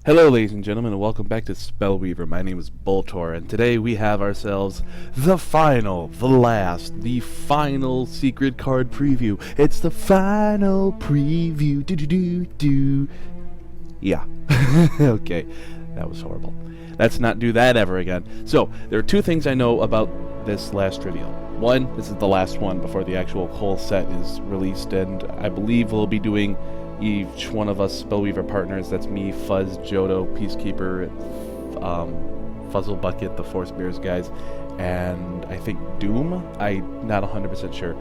Hello ladies and gentlemen, and welcome back to Spellweaver. My name is Boltor, and today we have ourselves the final secret card preview. It's the final preview. Do. Yeah. Okay, that was horrible. Let's not do that ever again. So, there are two things I know about this last reveal. One, this is the last one before the actual whole set is released, and I believe we'll be doing each one of us Spellweaver partners. That's me, Fuzz, Jodo, Peacekeeper, Fuzzle Bucket, the Force Bears guys, and I think Doom? I'm not 100% sure.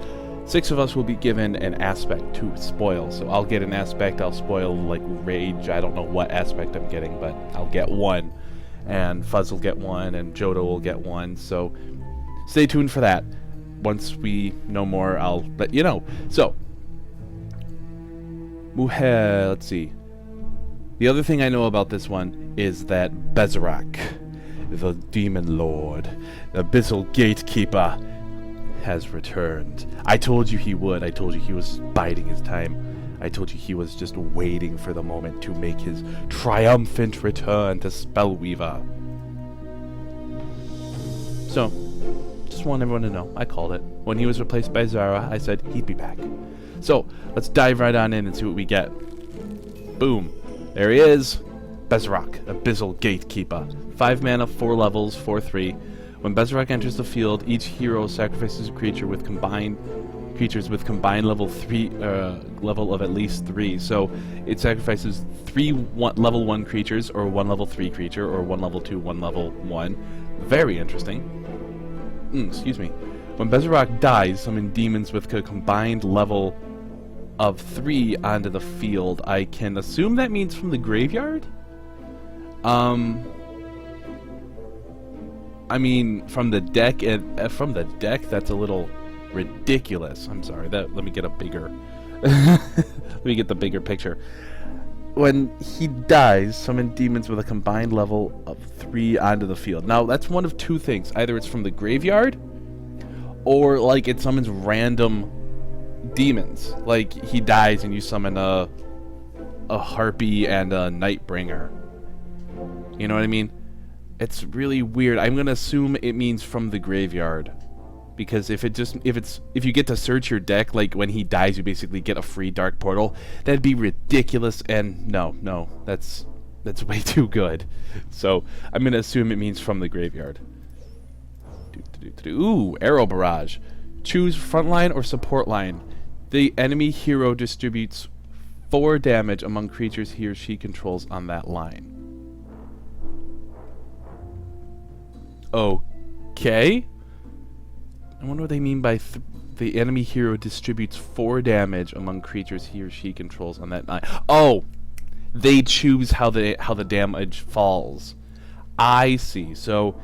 6 of us will be given an aspect to spoil. So I'll get an aspect, I'll spoil like Rage. I don't know what aspect I'm getting, but I'll get one. And Fuzz will get one, and Jodo will get one. So stay tuned for that. Once we know more, I'll let you know. So, let's see. The other thing I know about this one is that Bezarok, the Demon Lord, the Abyssal Gatekeeper, has returned. I told you he would. I told you he was biding his time. I told you he was just waiting for the moment to make his triumphant return to Spellweaver. So, just want everyone to know, I called it. When he was replaced by Zara, I said he'd be back. So, let's dive right on in and see what we get. Boom. There he is. Bezarok, Abyssal Gatekeeper. 5 mana, 4 levels, 4/3. When Bezarok enters the field, each hero sacrifices a creature with combined level 3 level of at least 3. So it sacrifices 3 level 1 creatures, or 1 level 3 creature, or 1 level 2, 1 level 1. Very interesting. Excuse me. When Bezarok dies, summon demons with a combined level of 3 onto the field. I can assume that means from the graveyard? I mean, from the deck, that's a little ridiculous. I'm sorry. Let me get a bigger. Let me get the bigger picture. When he dies, summon demons with a combined level of 3 onto the field. Now, that's one of two things. Either it's from the graveyard, or like it summons random demons. Like he dies and you summon a harpy and a nightbringer. You know what I mean? It's really weird. I'm gonna assume it means from the graveyard, because if you get to search your deck, like when he dies you basically get a free dark portal, that'd be ridiculous. And no, that's way too good. So I'm gonna assume it means from the graveyard. Ooh, arrow barrage. Choose frontline or support line. The enemy hero distributes 4 damage among creatures he or she controls on that line. Okay. I wonder what they mean by the enemy hero distributes 4 damage among creatures he or she controls on that line. Oh, they choose how the damage falls. I see. So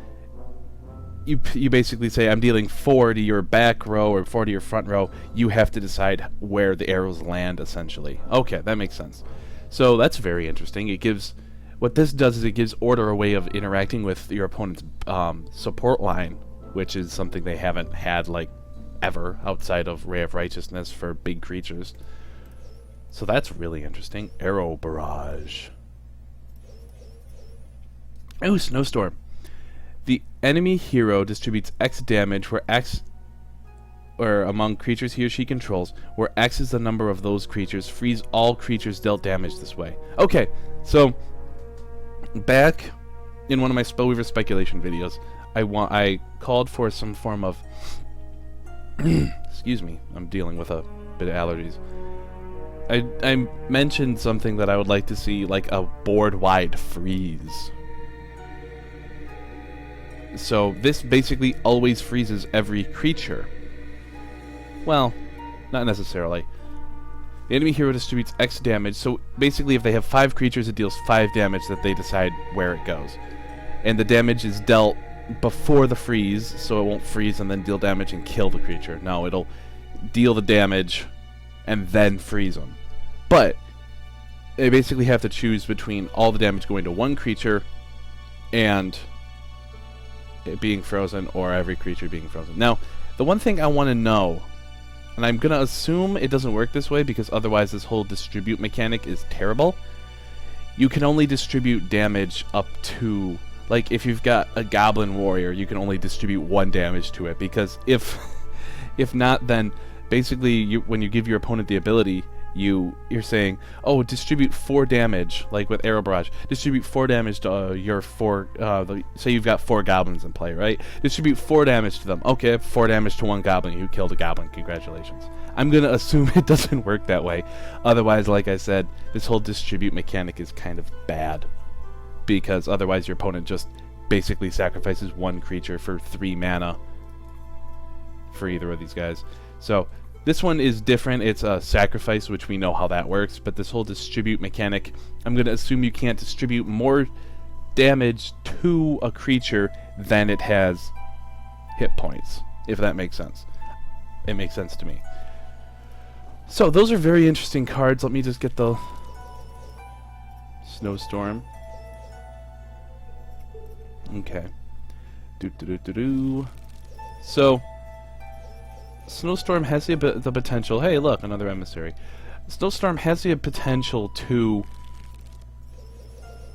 you basically say, I'm dealing 4 to your back row or 4 to your front row. You have to decide where the arrows land, essentially. Okay, that makes sense. So that's very interesting. What this does is it gives Order a way of interacting with your opponent's support line, which is something they haven't had like ever outside of Ray of Righteousness for big creatures. So that's really interesting. Arrow barrage. Oh, snowstorm. The enemy hero distributes X damage among creatures he or she controls, where X is the number of those creatures. Freeze all creatures dealt damage this way. Okay, so back in one of my Spellweaver speculation videos, I called for some form of excuse me, I'm dealing with a bit of allergies. I mentioned something that I would like to see, like a board-wide freeze. So this basically always freezes every creature. Well, not necessarily. The enemy hero distributes X damage, so basically if they have 5 creatures, it deals 5 damage that they decide where it goes. And the damage is dealt before the freeze, so it won't freeze and then deal damage and kill the creature. No, it'll deal the damage and then freeze them. But they basically have to choose between all the damage going to one creature and it being frozen, or every creature being frozen. Now, the one thing I want to know, and I'm going to assume it doesn't work this way because otherwise this whole distribute mechanic is terrible, you can only distribute damage up to, like, if you've got a goblin warrior, you can only distribute 1 damage to it, because if not, then basically when you give your opponent the ability, you're saying, oh, distribute 4 damage, like with arrow barrage, distribute 4 damage to your 4, say you've got 4 goblins in play, right? Distribute 4 damage to them. Okay, 4 damage to 1 goblin. You killed a goblin. Congratulations. I'm gonna assume it doesn't work that way. Otherwise, like I said, this whole distribute mechanic is kind of bad, because otherwise your opponent just basically sacrifices 1 creature for 3 mana for either of these guys. So this one is different. It's a sacrifice, which we know how that works, but this whole distribute mechanic, I'm going to assume you can't distribute more damage to a creature than it has hit points, if that makes sense. It makes sense to me. So those are very interesting cards. Let me just get the Snowstorm. Okay. So Snowstorm has the potential. Hey, look, another emissary. Snowstorm has the potential to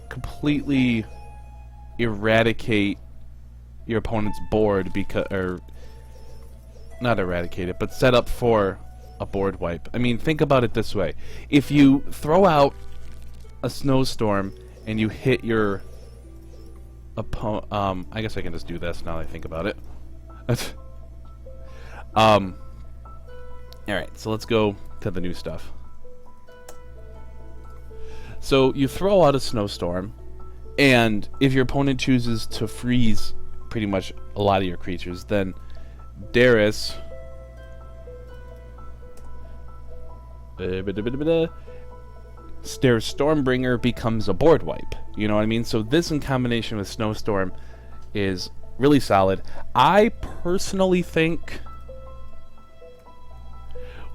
completely eradicate your opponent's board, because, or not eradicate it, but set up for a board wipe. I mean, think about it this way: if you throw out a Snowstorm and you hit your opponent, I guess I can just do this now that I think about it. Alright, so let's go to the new stuff. So you throw out a Snowstorm, and if your opponent chooses to freeze pretty much a lot of your creatures, then Darius Stormbringer becomes a board wipe. You know what I mean? So this in combination with Snowstorm is really solid. I personally think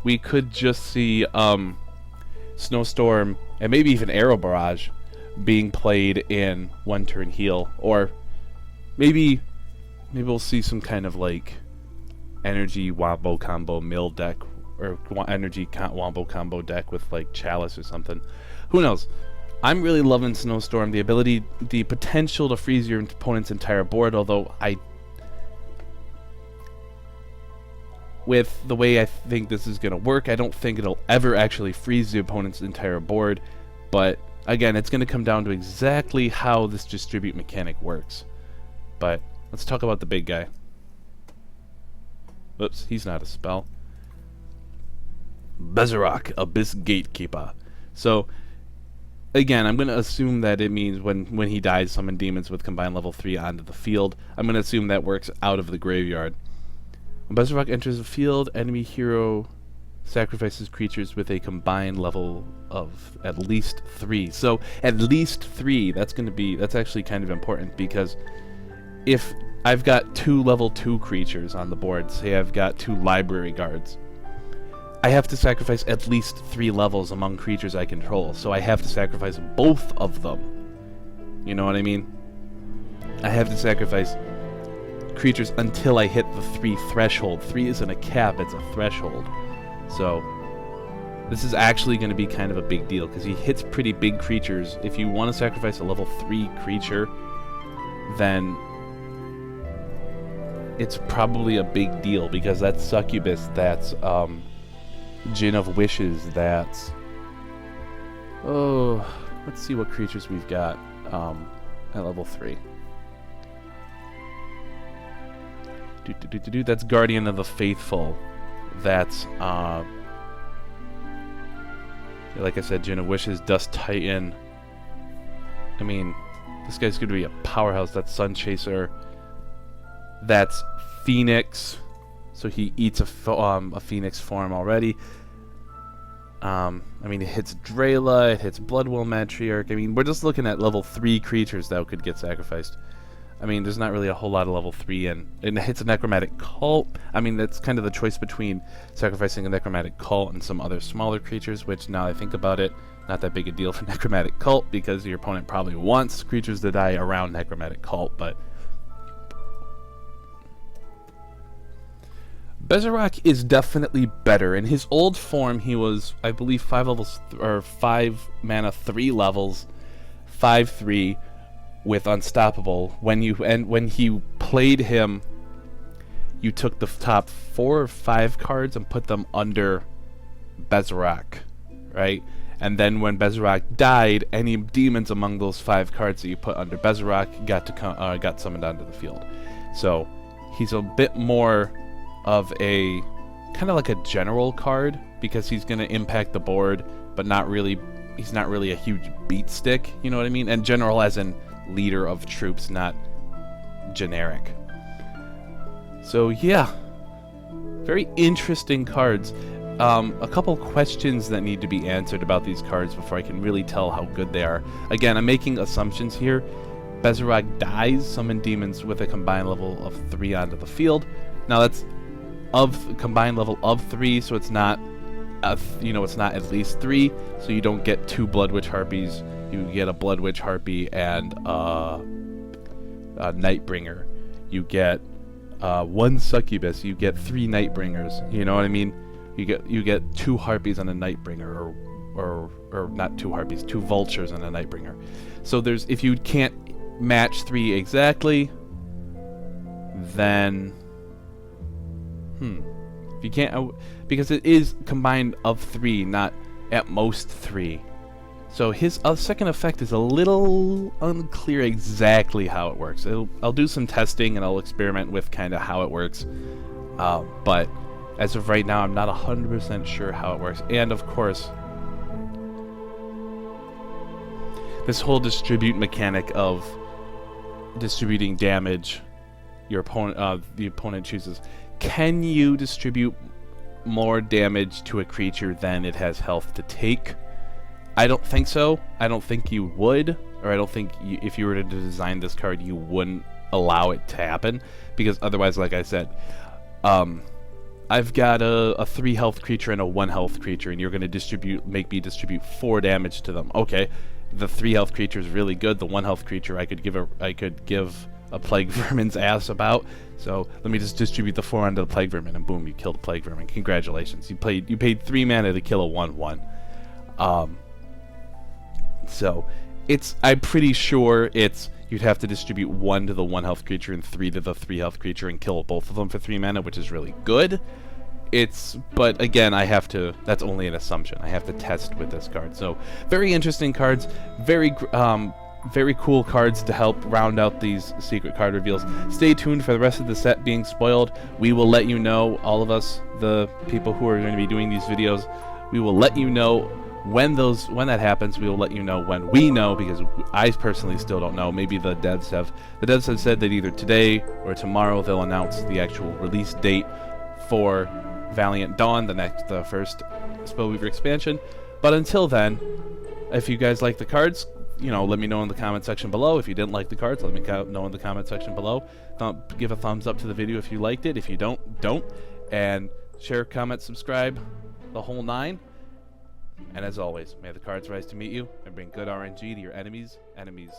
we could just see Snowstorm and maybe even Arrow Barrage being played in 1-turn heal, or maybe we'll see some kind of like energy wombo combo mill deck, or energy wombo combo deck with like Chalice or something. Who knows? I'm really loving Snowstorm, the ability, the potential to freeze your opponent's entire board, although with the way I think this is going to work, I don't think it'll ever actually freeze the opponent's entire board. But again, it's going to come down to exactly how this distribute mechanic works. But let's talk about the big guy. Oops, he's not a spell. Bezarok, Abyss Gatekeeper. So again, I'm going to assume that it means when he dies, summon demons with combined level 3 onto the field. I'm going to assume that works out of the graveyard. When Bezarok enters the field, enemy hero sacrifices creatures with a combined level of at least 3. So at least 3, that's actually kind of important, because if I've got 2 level 2 creatures on the board, say I've got 2 library guards, I have to sacrifice at least 3 levels among creatures I control, so I have to sacrifice both of them. You know what I mean? I have to sacrifice creatures until I hit the 3 threshold. 3 isn't a cap, it's a threshold. So this is actually going to be kind of a big deal, because he hits pretty big creatures. If you want to sacrifice a level 3 creature, then it's probably a big deal, because that's Succubus, that's Gin of Wishes, that's... Oh, let's see what creatures we've got at level 3. That's Guardian of the Faithful. That's, like I said, Gin of Wishes, Dust Titan. I mean, this guy's going to be a powerhouse. That's Sun Chaser. That's Phoenix. So he eats a Phoenix form already. I mean, it hits Drayla, it hits Bloodwell Matriarch. I mean, we're just looking at level 3 creatures that could get sacrificed. I mean, there's not really a whole lot of level 3 in. And it hits a Necromantic Cult. I mean, that's kind of the choice between sacrificing a Necromantic Cult and some other smaller creatures, which, now that I think about it, not that big a deal for Necromantic Cult, because your opponent probably wants creatures to die around Necromantic Cult, but... Bezarok is definitely better. In his old form, he was, I believe, 5 levels, or 5 mana, 3 levels. 5/3 with Unstoppable. When he played him, you took the top 4 or 5 cards and put them under Bezarok, right? And then when Bezarok died, any demons among those 5 cards that you put under Bezarok got summoned onto the field. So he's a bit more of a kind of like a general card, because he's going to impact the board, but not really. He's not really a huge beat stick, you know what I mean? And general as in leader of troops, not generic. So yeah, very interesting cards. A couple questions that need to be answered about these cards before I can really tell how good they are. Again, I'm making assumptions here. Bezarok dies, summon demons with a combined level of 3 onto the field. Now that's of combined level of 3, so it's not, it's not at least 3. So you don't get 2 Blood Witch Harpies. You get a Blood Witch Harpy and a Nightbringer. You get 1 Succubus. You get 3 Nightbringers. You know what I mean? You get 2 Harpies and a Nightbringer, or not 2 Harpies, 2 Vultures and a Nightbringer. So there's, if you can't match 3 exactly, then if you can't, because it is combined of 3, not at most 3. So his second effect is a little unclear exactly how it works. I'll do some testing and I'll experiment with kind of how it works, but as of right now, I'm not 100% sure how it works. And of course, this whole distribute mechanic of distributing damage, the opponent chooses. Can you distribute more damage to a creature than it has health to take? I don't think so. I don't think you would, or I don't think if you were to design this card, you wouldn't allow it to happen, because otherwise, like I said, I've got a 3 health creature and a 1 health creature, and you're going to make me distribute 4 damage to them. Okay, the 3 health creature is really good. The 1 health creature I could give a Plague Vermin's ass about. So let me just distribute the 4 onto the Plague Vermin, and boom, you killed the Plague Vermin. Congratulations, you paid 3 mana to kill a 1/1. So I'm pretty sure you'd have to distribute 1 to the 1 health creature and 3 to the 3 health creature and kill both of them for 3 mana, which is really good. But again, that's only an assumption. I have to test with this card. So very interesting cards, very cool cards to help round out these secret card reveals. Stay tuned for the rest of the set being spoiled. We will let you know, all of us, the people who are going to be doing these videos, we will let you know when that happens. We will let you know when we know, because I personally still don't know. Maybe the devs have said that either today or tomorrow they'll announce the actual release date for Valiant Dawn, the first Spellweaver expansion. But until then, if you guys like the cards, let me know in the comment section below. If you didn't like the cards, let me know in the comment section below. Give a thumbs up to the video if you liked it. If you don't. And share, comment, subscribe, the whole 9. And as always, may the cards rise to meet you and bring good RNG to your enemies' enemies.